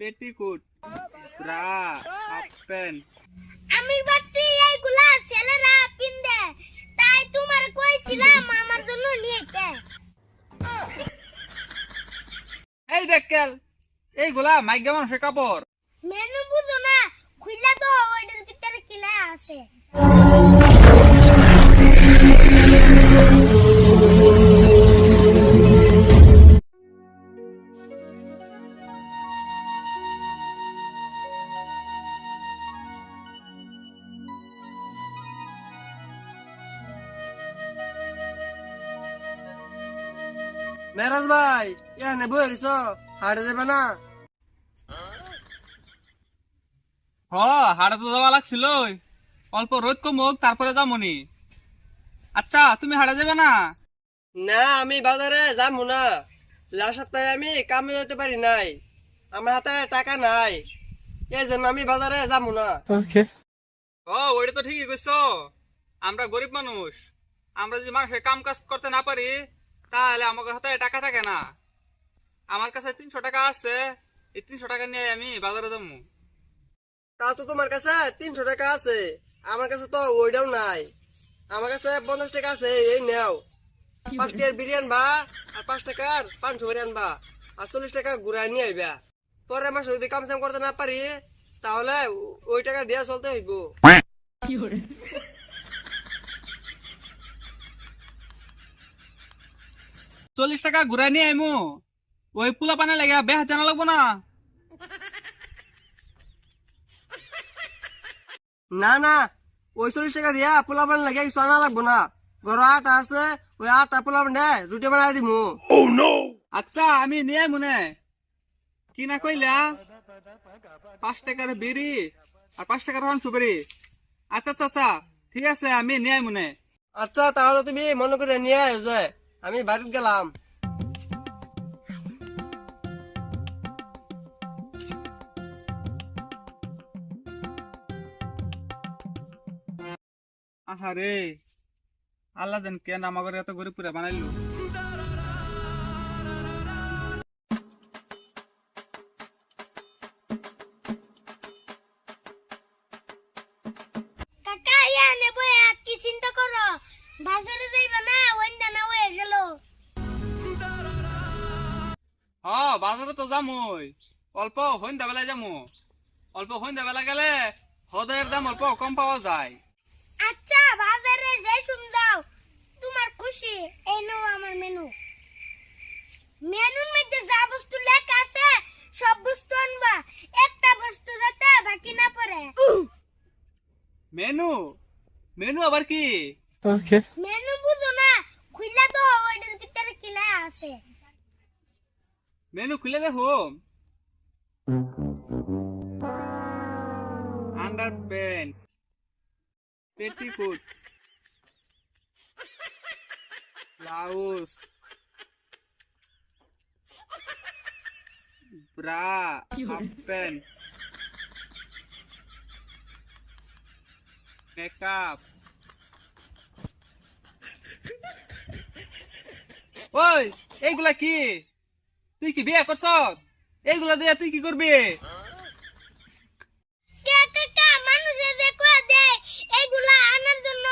Petticoat, bra, half pant. আমি ভাবছি এইগুলা ছেলেরা পিনবে, তাই তোমার কইছিলাম আমার জন্য নিয়ে আইতে। এই দেখকেল, এইগুলা মাইগ্যা মানুষের কাপড়। মেনু বুঝো না, খুইলা তো ওইটার ভিতরে কিলা আছে। মেরাজ ভাই এখানে বই রইছ, হাটে যাবে না? হাড়ে তো যাওয়া লাগছিল, অল্প রোদ কমুক তারপরে যামনি। আচ্ছা তুমি হাড়ে যাবে না? না, আমি বাজারে যাবো না। লাস্ট সপ্তাহে আমি কামে যেতে পারি নাই, আমার হাতে টাকা নাই, এই জন্য আমি বাজারে যাবো না। ওইটা তো ঠিকই কইছো। আমরা গরিব মানুষ, আমরা যদি মানুষের কাম কাজ করতে না পারি তাহলে আমার হাতে টাকা থাকে না। আমার কাছে 300 টাকা আছে, এই 300 টাকা নিয়ে আমি বাজারে যাবো। তা তো তোমার কাছে 300 টাকা আছে, আমার কাছে তো ওইটাও নাই। আমার কাছে 50 টাকা আছে, এই নেও। 5 টাকার বিরিয়ানি বা আর 5 টাকার 500 বিরিয়ানি বা আর 40 টাকা ঘুরাই নিয়ে আইবা। পরে মাসে যদি কাম চাম করতে না পারি তাহলে ওই টাকা দিয়ে চলতে হইব। 40 টাকা ঘুরাই নিয়ে আইমু, ওই পোলা পানে লাগে বেহা জানা লাগবো না? না না, ওই 40 টাকা দিয়া পোলা বান লাগে কিছু আনা লাগবো না। ঘর আটা আছে, ওই আটা পোলা বান রুটি বানাই দিমু। আচ্ছা আমি নিয়ে মনে কি না কইলা, 5 টাকার বিড়ি আর 5 টাকার হন সুপারি। আচ্ছা আচ্ছা আচ্ছা, ঠিক আছে আমি নিয়ে মনে। আচ্ছা তাহলে তুমি মনে করে নিয়ে আয় যে আমি বাড়িতে গেলাম। আহারে, আল্লাহ জান কেন আমাকে এত গরিব করে বানাইলো। কাকা ইয়া নেবো, কি চিন্তা করো, বাজারে যাইবা না, ওইন্দা না হয়ে গেল। বাজারে তো যামই, অল্প সন্ধ্যা বেলায় যামু। অল্প সন্ধ্যা বেলা গেলে হদের দাম অল্প কম পাওয়া যায়। আচ্ছা বাজারে যাই যাও, তোমার খুশি। এই নাও আমার মেনু। মেনুর মধ্যে যা বস্তু লেখা আছে সব বস্তু আনবা, একটা বস্তু যাতে বাকি না পড়ে। মেনু? মেনু আবার কি? মেনু বুঝো না, খুইলা তো ওইটার ভিতরে কিলা আছে। মেনু খুলে দেখো। Under pant, petticoat, blouse, bra, half pant, makeup. ওই এইগুলা কি? তুই কি বিয়ে করছ? এইগুলা দিয়ে তুই কি করবি? কে কাকা, মানুষে যে কই দেয় এইগুলা আনার জন্য,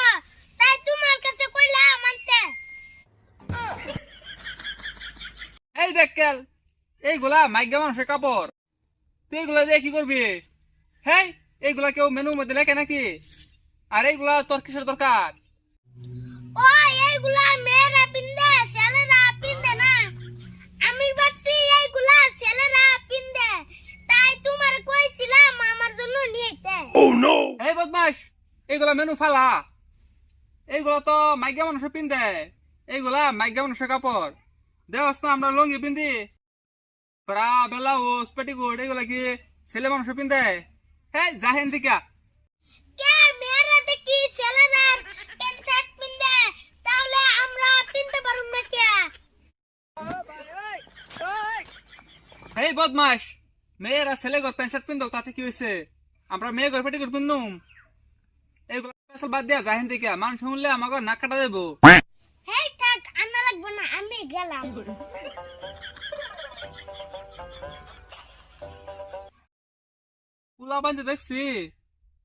তাই তোমার কাছে কইলাম আনতে। এই দেখকেল, এইগুলা মাইগ্যা মানুষের কাপড়। তুই এইগুলা দিয়ে কি করবি? হেই, এইগুলা কেউ মেনুর মধ্যে লেখে নাকি? আর এইগুলা তোর কিসের দরকার? ও এইগুলা মেয়েরা পিনবে, ছেলেরা পিনবে না। আমি ভাবছি এইগুলা ছেলেরা পিনবে, তাই তোমার কইছিলাম আমার জন্য নিয়ে আইতে। এই বদমাস, এইগুলা মেনু ফালা। এইগুলা তো মাইগ্যা মানুষের পিন্দে, এইগুলা মাইগ্যা মানুষের কাপড়। দেওয়াস না আমরা লঙ্গি পিন্দি, ব্রা, ব্লাউজ, পেটিকোট, এইগুলা কি ছেলে মানুষের পিন্দে? হেই জাহেন দিকা। কে মেয়েরা দেখি ছেলেরা প্যান্ট শার্ট পিনবে, তাহলে আমরা পিনতে পারুম না কে? এই বদমাস, মেয়েরা ছেলে ঘর প্যান্ট শার্ট পিন্দো, তাতে কি হয়েছে? আমরা মেয়ে ঘর পেটিকোট পিন্দুম। এইগুলা পেছাল বাদ দিয়া জাহেন দিকা, মানুষ শুনলে আমাকে নাক কাটা দেবো। হেই থাক, আনা লাগবে না, আমি গেলাম। বান্ধে দেখছি,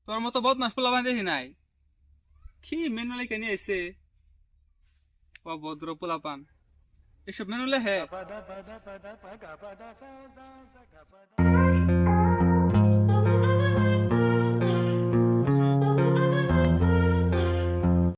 তোর মতো বদমাস পোলা বান্ধে দেখি নাই। কি মেনু লেখে নিয়ে এসে অভদ্র পোলা পান, এসব মেনু লেখে।